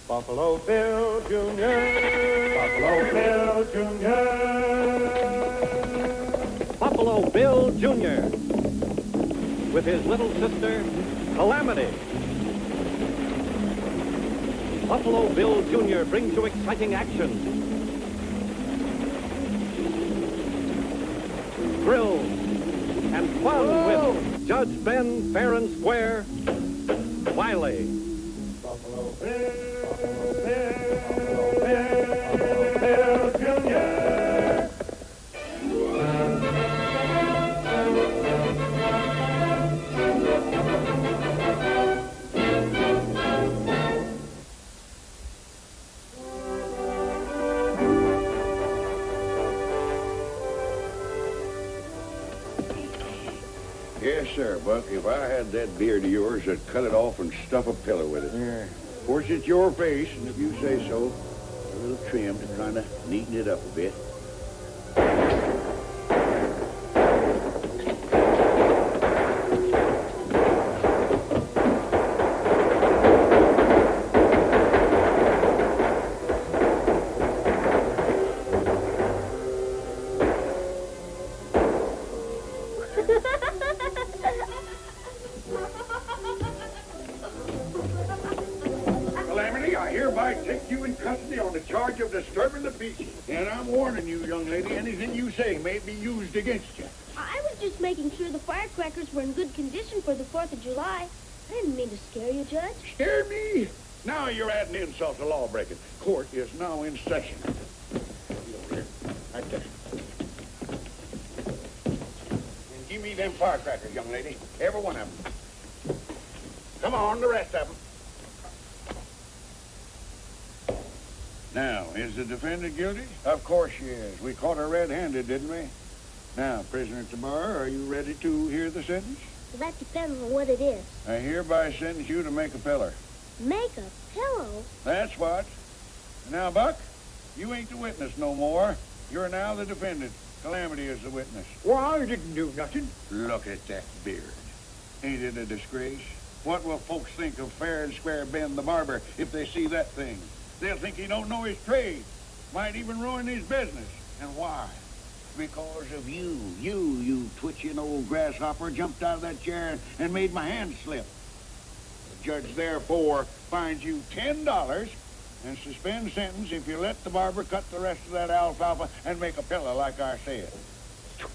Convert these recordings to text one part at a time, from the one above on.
Buffalo Bill Jr. Buffalo Bill Jr. Buffalo Bill Jr. with his little sister, Calamity. Buffalo Bill Jr. brings you exciting action, thrills, and fun with Judge Ben Fair and Square Wiley. Buffalo Bill, Buffalo Bill Jr. Yes, sir, Buck. If I had that beard of yours, I'd cut it off and stuff a pillow with it. Yeah. Of course, it's your face, and if you say so, a little trim to kind of neaten it up a bit. Calamity, I hereby take you in custody on the charge of disturbing the peace. And I'm warning you, young lady, anything you say may be used against you. I was just making sure the firecrackers were in good condition for the 4th of July. I didn't mean to scare you, Judge. Scared me? Now you're adding insult to law-breaking. Court is now in session. Right there. And give me them firecrackers, young lady. Every one of them. Come on, the rest of them. Now, is the defendant guilty? Of course she is. We caught her red-handed, didn't we? Now, prisoner at the bar, are you ready to hear the sentence? Well, that depends on what it is. I hereby sentence you to make a pillar. Make a pillow? That's what. Now, Buck, you ain't the witness no more. You're now the defendant. Calamity is the witness. Well, I didn't do nothing. Look at that beard. Ain't it a disgrace? What will folks think of Fair and Square Ben the barber if they see that thing? They'll think he don't know his trade. Might even ruin his business. And why? Because of you. You twitching old grasshopper, jumped out of that chair and made my hand slip. The judge, therefore, fines you $10 and suspends sentence if you let the barber cut the rest of that alfalfa and make a pillow like I said.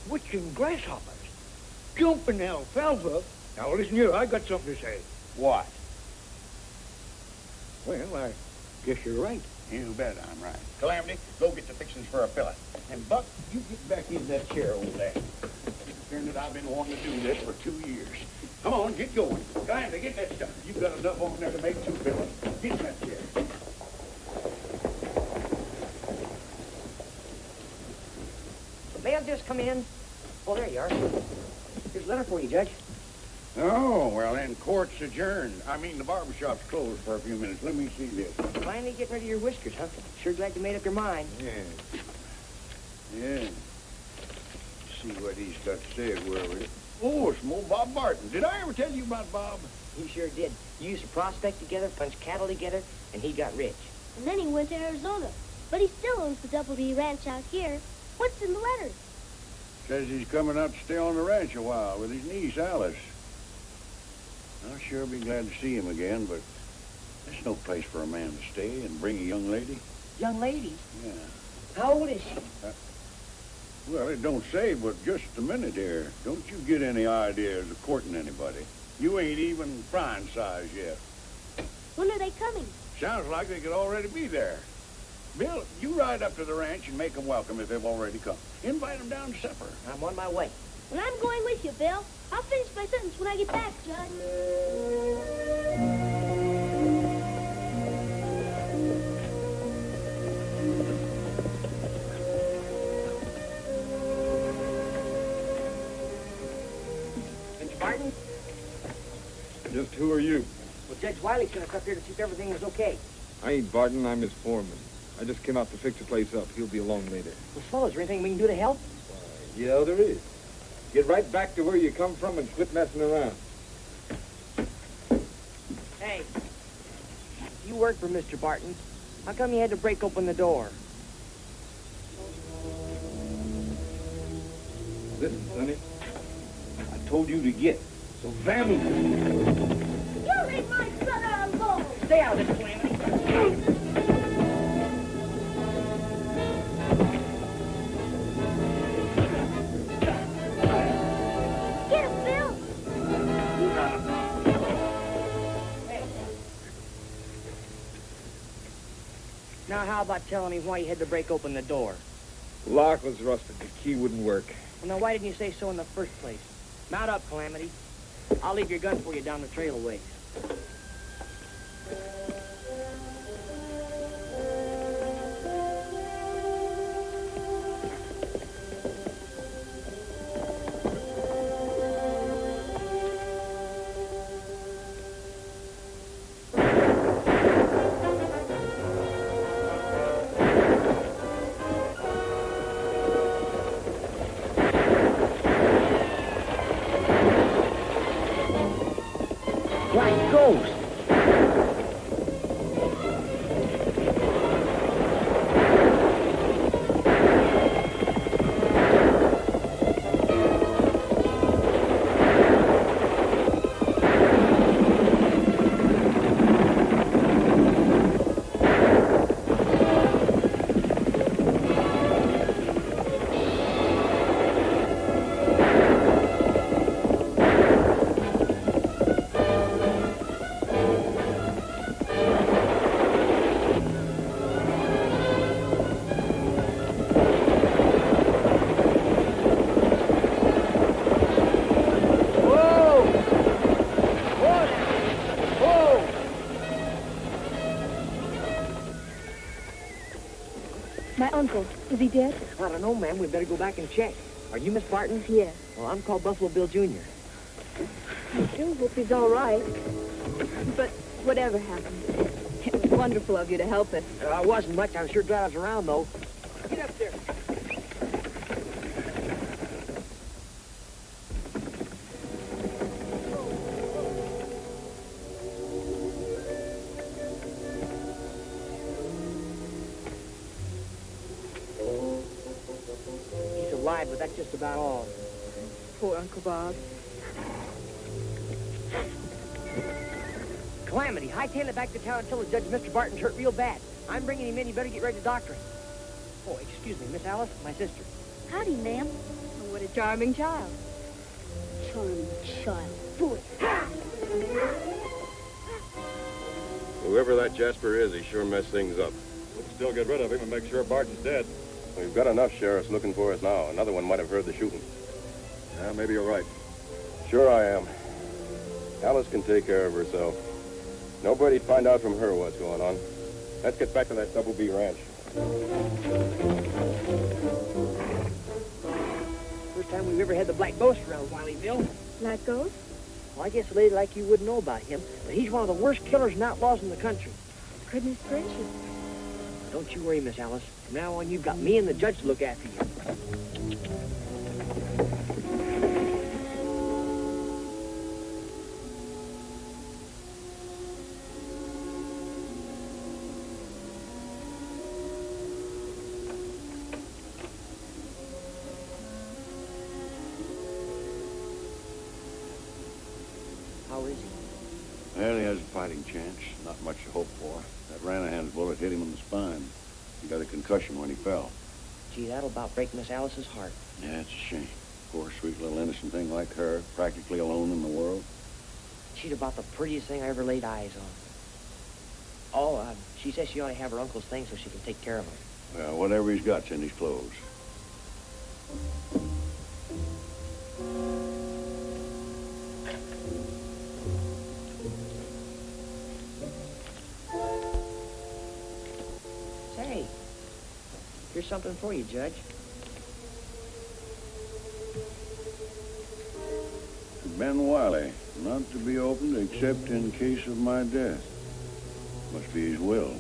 Twitching grasshoppers. Jumping alfalfa. Now, listen here, I got something to say. What? Well, I guess you're right. You bet I'm right. Calamity, go get the fixings for a pillow. And Buck, you get back in that chair over there. That I've been wanting to do this for 2 years. Come on, get going. Calamity, get that stuff. You've got enough on there to make 2 pillows. Get in that chair. May I just come in? Oh, there you are. Here's a letter for you, Judge. Oh, well, then court's adjourned. I mean, the barbershop's closed for a few minutes. Let me see this. Finally getting rid of your whiskers, huh? Sure glad you made up your mind. Yeah. See what he's got to say, will we? Oh, it's more Bob Barton. Did I ever tell you about Bob? He sure did. You used to prospect together, punch cattle together, and he got rich. And then he went to Arizona. But he still owns the Double D Ranch out here. What's in the letter? Says he's coming out to stay on the ranch a while with his niece, Alice. I'll sure be glad to see him again, but there's no place for a man to stay and bring a young lady. Young lady? Yeah. How old is she? Well, it don't say, but just a minute here. Don't you get any ideas of courting anybody. You ain't even frying size yet. When are they coming? Sounds like they could already be there. Bill, you ride up to the ranch and make them welcome if they've already come. Invite them down to supper. I'm on my way. And I'm going with you, Bill. I'll finish my sentence when I get back, Judge. Mr. Barton? Just who are you? Well, Judge Wiley sent us up here to see if everything was okay. I ain't Barton, I'm his foreman. I just came out to fix the place up. He'll be along later. Well, fellow, is there anything we can do to help? Yeah, there is. Get right back to where you come from and quit messing around. Hey, do You work for Mr. Barton. How come you had to break open the door? Listen, Sonny. I told you to get. So vamoose. You leave my son alone! Stay out of this, Calamity. Get him, Bill! Now, how about telling me why you had to break open the door? Lock was rusted. The key wouldn't work. Well, now, why didn't you say so in the first place? Mount up, Calamity. I'll leave your gun for you down the trail a ways. Black ghost. My uncle, is he dead? I don't know, ma'am. We better go back and check. Are you Miss Barton? Yes. Well, I'm called Buffalo Bill Jr. I do hope he's all right. But whatever happened, it was wonderful of you to help us. I wasn't much. I was sure glad I was around, though. Get up there. He's alive, but that's just about all. Poor Uncle Bob. Calamity, hightail it back to town until the Judge Mr. Barton's hurt real bad. I'm bringing him in. You better get ready to doctor him. Oh, excuse me, Miss Alice, my sister. Howdy, ma'am. Oh, what a charming child. Charming child. Boy. Whoever that Jasper is, he sure messed things up. We'll still get rid of him and make sure Barton's dead. We've got enough sheriffs looking for us now. Another one might have heard the shooting. Yeah, maybe you're right. Sure I am. Alice can take care of herself. Nobody'd find out from her what's going on. Let's get back to that Double B ranch. First time we've ever had the Black Ghost around, Wiley Bill. Black Ghost? Well, I guess a lady like you wouldn't know about him, but he's one of the worst killers and outlaws in the country. Goodness gracious. Don't you worry, Miss Alice. From now on, you've got me and the judge to look after you. How is he? Well, he has a fighting chance. Not much to hope for. That Ranahan's bullet hit him in the spine. He got a concussion when he fell. Gee, that'll about break Miss Alice's heart. Yeah, it's a shame. Poor, sweet little innocent thing like her, practically alone in the world. She's about the prettiest thing I ever laid eyes on. Oh, she says she ought to have her uncle's thing so she can take care of him. Well, whatever he's got's in his clothes. Say, here's something for you, Judge. Ben Wiley, not to be opened except in case of my death. Must be his will.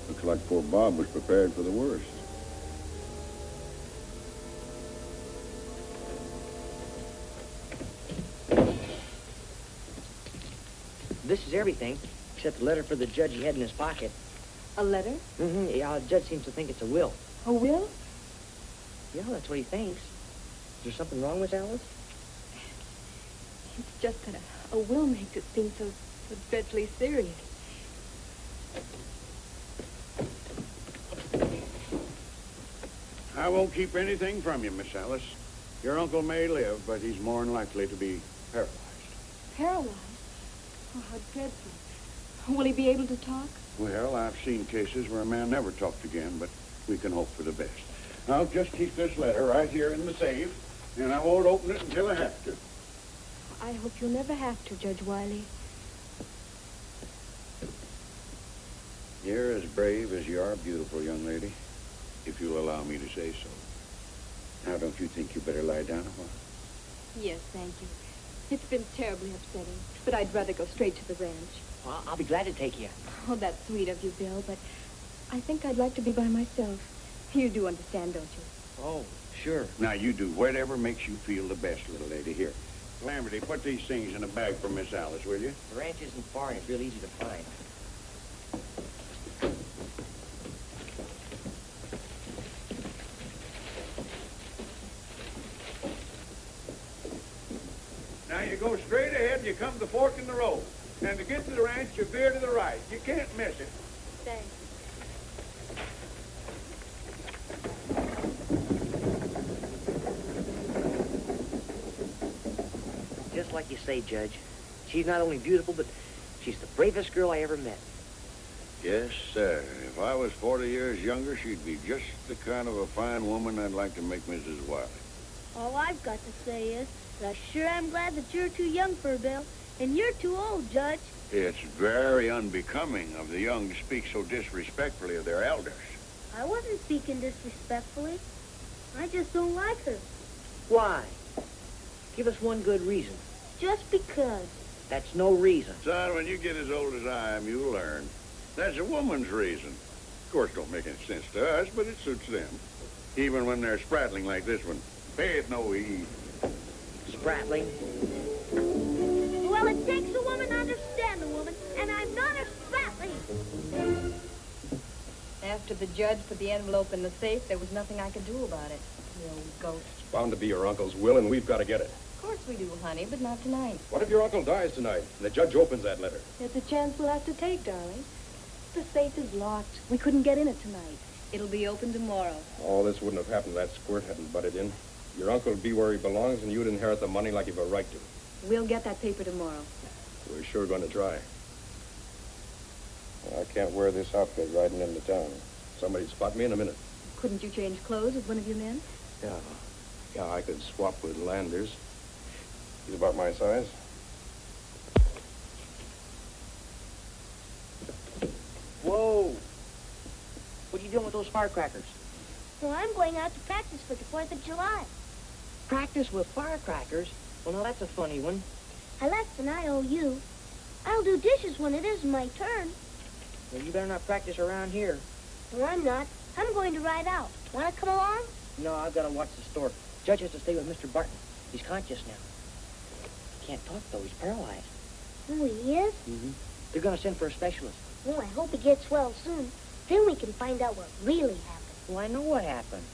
Looks like poor Bob was prepared for the worst. This is everything. except a letter for the judge he had in his pocket. A letter? Mm-hmm. Yeah, the judge seems to think it's a will. A will? Yeah, that's what he thinks. Is there something wrong, Miss Alice? It's just that a will makes it seem so dreadfully serious. I won't keep anything from you, Miss Alice. Your uncle may live, but he's more than likely to be paralyzed. Paralyzed? Oh, how dreadful. Will he be able to talk? Well, I've seen cases where a man never talked again, but we can hope for the best. I'll just keep this letter right here in the safe, and I won't open it until I have to. I hope you'll never have to, Judge Wiley. You're as brave as you are beautiful, young lady, if you'll allow me to say so. Now, don't you think you better lie down a while? Yes, thank you. It's been terribly upsetting, but I'd rather go straight to the ranch. Well, I'll be glad to take you. Oh, that's sweet of you, Bill, but I think I'd like to be by myself. You do understand, don't you? Oh, sure. Now, you do whatever makes you feel the best, little lady. Here, Calamity, put these things in a bag for Miss Alice, will you? The ranch isn't far and it's real easy to find. Now, you go straight ahead and you come to the fork in the road. And to get to the ranch, you veer to the right. You can't miss it. Thanks. Just like you say, Judge. She's not only beautiful, but she's the bravest girl I ever met. Yes, sir. If I was 40 years younger, she'd be just the kind of a fine woman I'd like to make Mrs. Wiley. All I've got to say is that I sure am glad that you're too young for a bill, and you're too old, Judge. It's very unbecoming of the young to speak so disrespectfully of their elders. I wasn't speaking disrespectfully. I just don't like her. Why? Give us one good reason. Just because. That's no reason. Son, when you get as old as I am, you'll learn. That's a woman's reason. Of course, it don't make any sense to us, but it suits them. Even when they're sprattling like this one. Pay it no heed. Sprattling? Well, it takes a woman to understand a woman, and I'm not a spratling. After the judge put the envelope in the safe, there was nothing I could do about it. The old ghost. It's bound to be your uncle's will, and we've got to get it. Of course we do, honey, but not tonight. What if your uncle dies tonight, and the judge opens that letter? It's a chance we'll have to take, darling. The safe is locked. We couldn't get in it tonight. It'll be open tomorrow. All this wouldn't have happened if that squirt hadn't butted in. Your uncle would be where he belongs, and you'd inherit the money like you've a right to. We'll get that paper tomorrow. We're sure going to try. I can't wear this outfit riding into town. Somebody'd spot me in a minute. Couldn't you change clothes with one of your men? Yeah, I could swap with Landers. He's about my size. Whoa! What are you doing with those firecrackers? Well, I'm going out to practice for the 4th of July. Practice with firecrackers? Well, now that's a funny one. I left an IOU. I'll do dishes when it is my turn. Well, you better not practice around here. Well, I'm not. I'm going to ride out. Want to come along? No, I've got to watch the store. Judge has to stay with Mr. Barton. He's conscious now. He can't talk, though. He's paralyzed. Oh, he is? Mm-hmm. They're going to send for a specialist. Well, I hope he gets well soon. Then we can find out what really happened. Well, I know what happened.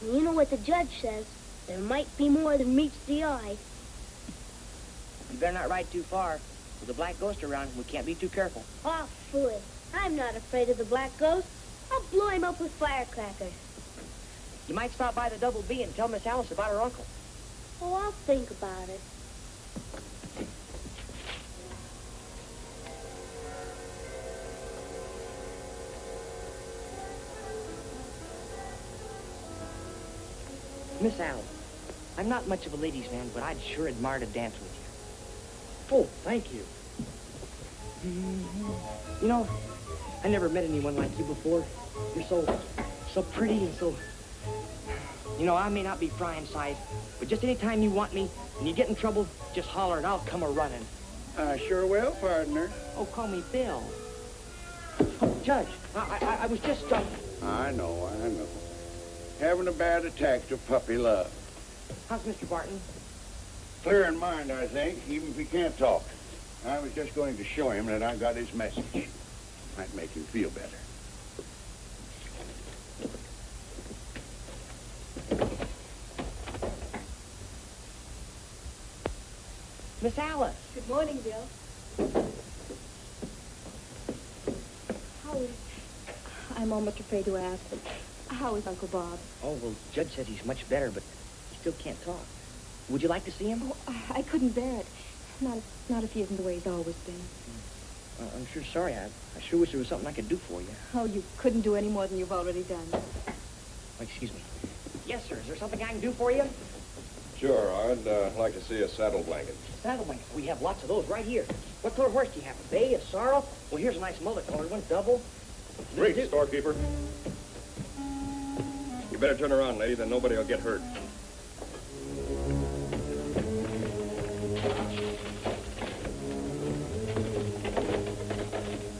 You know what the judge says. There might be more than meets the eye. You better not ride too far. With a black ghost around, we can't be too careful. Oh, fool it. I'm not afraid of the black ghost. I'll blow him up with firecrackers. You might stop by the Double B and tell Miss Alice about her uncle. Oh, I'll think about it. Miss Alice, I'm not much of a ladies' man, but I'd sure admire to dance with you. Oh, thank you. You know, I never met anyone like you before. You're so pretty and so... You know, I may not be frying size, but just any time you want me and you get in trouble, just holler and I'll come a-running. I sure will, partner. Oh, call me Bill. Oh, Judge, I was just... I know. Having a bad attack to puppy love. How's Mr. Barton? Clear in mind, I think, even if he can't talk. I was just going to show him that I got his message. Might make him feel better. Miss Alice. Good morning, Bill. How is... I'm almost afraid to ask, but how is Uncle Bob? Oh, well, Judge says he's much better, but he still can't talk. Would you like to see him? Oh, I couldn't bear it. Not if he isn't the way he's always been. I'm sure sorry. I sure wish there was something I could do for you. Oh, you couldn't do any more than you've already done. Oh, excuse me. Yes, sir. Is there something I can do for you? Sure, I'd like to see a saddle blanket. Saddle blankets. We have lots of those right here. What color horse do you have? A bay, a sorrel? Well, here's a nice mullet-colored one, double. Great, storekeeper. You better turn around, lady, then nobody will get hurt.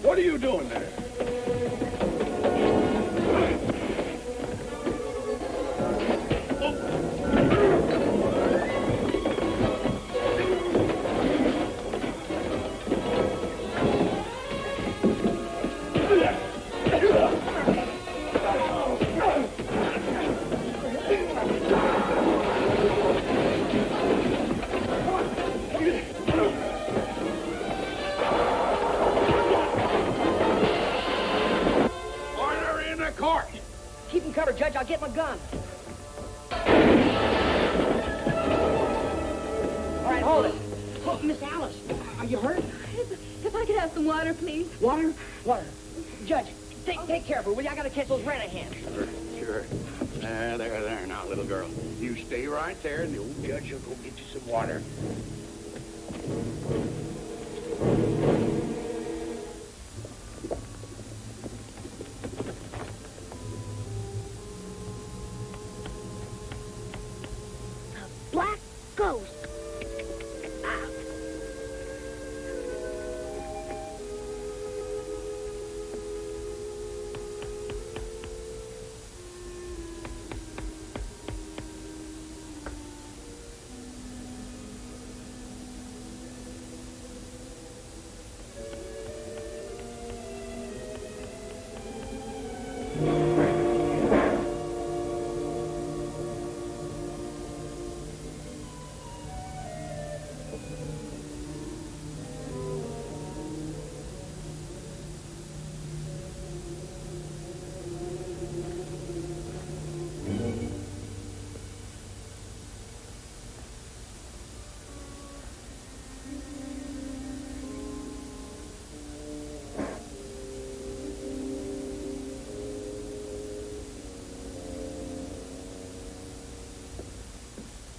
What are you doing there? Keep him covered, Judge. I'll get my gun. All right, hold it. Oh, Miss Alice, are you hurt? If I could have some water, please. Water? Water. Judge, take care of her, will you? I gotta catch those rat-a-hens. Sure. There now, little girl. You stay right there, and the old judge will go get you some water. Black ghost.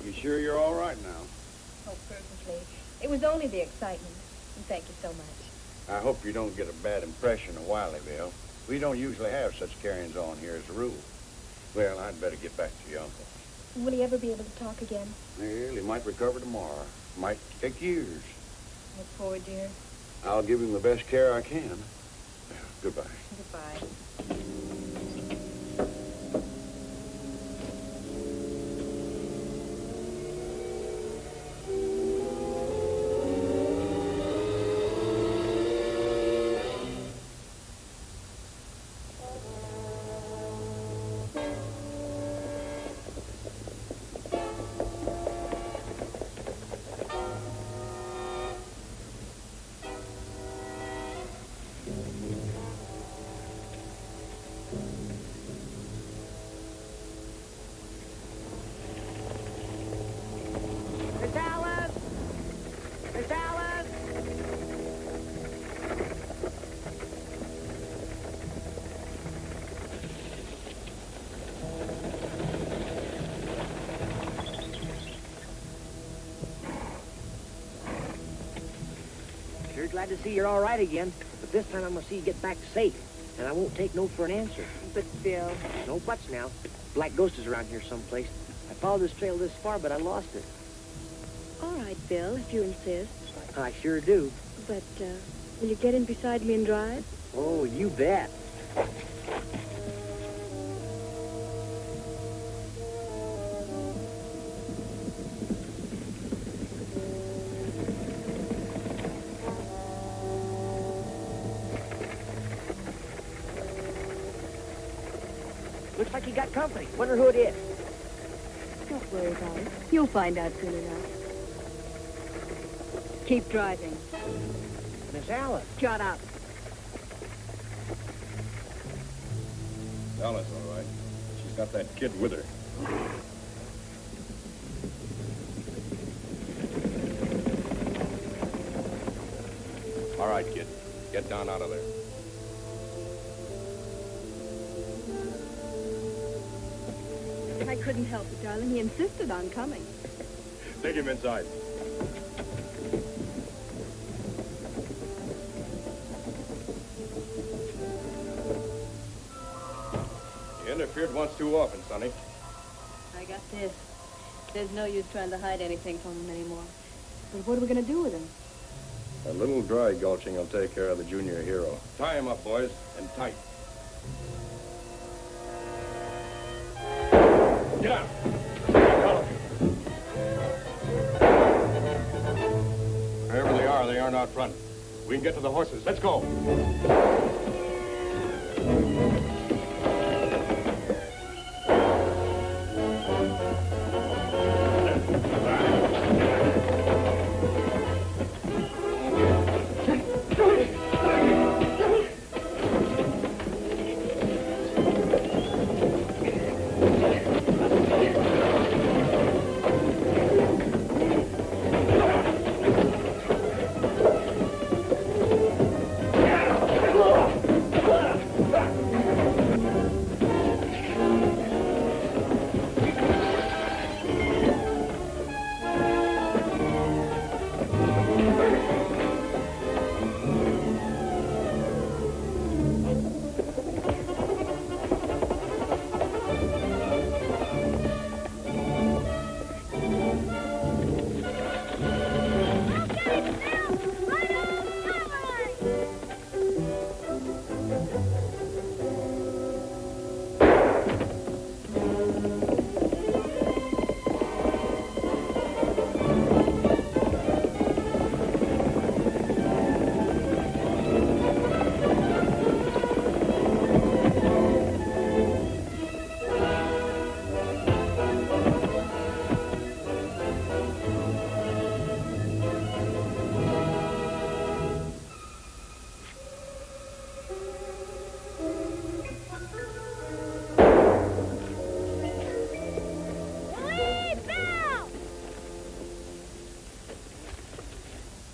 You sure you're all right now? Oh, perfectly. It was only the excitement. And thank you so much. I hope you don't get a bad impression of Wileyville. We don't usually have such carryings on here as a rule. Well, I'd better get back to your uncle. Will he ever be able to talk again? Well, he might recover tomorrow. Might take years. Oh, poor dear. I'll give him the best care I can. Goodbye. Goodbye. Miss Alice! Miss Alice! Sure glad to see you're all right again, but this time I'm gonna see you get back safe, and I won't take no for an answer. But Bill... No buts now. Black Ghost is around here someplace. I followed this trail this far, but I lost it. All right, Bill, if you insist. I sure do. But, will you get in beside me and drive? Oh, you bet. Looks like you got company. Wonder who it is. Don't worry about it. You'll find out soon enough. Keep driving. Miss Alice. Shut up. Alice, all right. She's got that kid with her. All right, kid. Get down out of there. I couldn't help it, darling. He insisted on coming. Take him inside. You interfered once too often, Sonny. I got this. There's no use trying to hide anything from him anymore. But what are we going to do with him? A little dry gulching will take care of the junior hero. Tie him up, boys, and tight. Get out! Wherever they aren't out front. We can get to the horses. Let's go.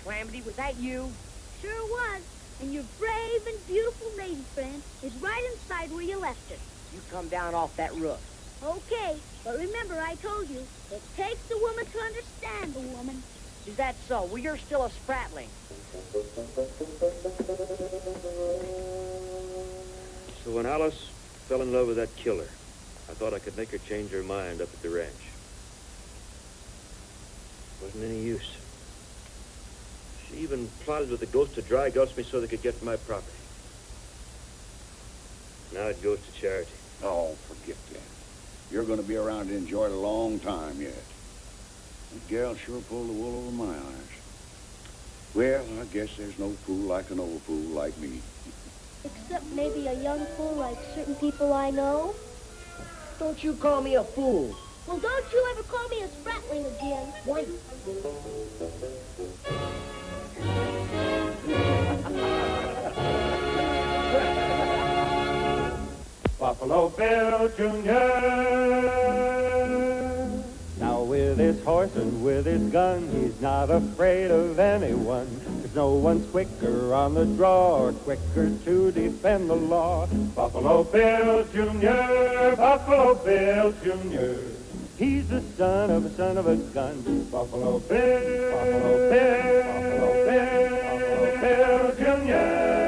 Calamity, was that you? Sure was. And your brave and beautiful lady friend is right inside where you left her. You come down off that roof. Okay, but remember I told you, it takes a woman to understand a woman. Is that so? Well, you're still a spratling. So when Alice fell in love with that killer, I thought I could make her change her mind up at the ranch. Wasn't any use. She even plotted with the ghost to dry gulch me so they could get my property. Now it goes to charity. Oh, forget that. You're going to be around to enjoy it a long time yet. That gal sure pulled the wool over my eyes. Well, I guess there's no fool like an old fool like me. Except maybe a young fool like certain people I know. Don't you call me a fool. Well, don't you ever call me a spratling again. Why? Buffalo Bill Jr. Now with his horse and with his gun, he's not afraid of anyone. 'Cause no one's quicker on the draw or quicker to defend the law. Buffalo Bill Jr., Buffalo Bill Jr. He's the son of a gun. Buffalo Bill, Buffalo Bill, Buffalo Bill, Buffalo Bill Jr.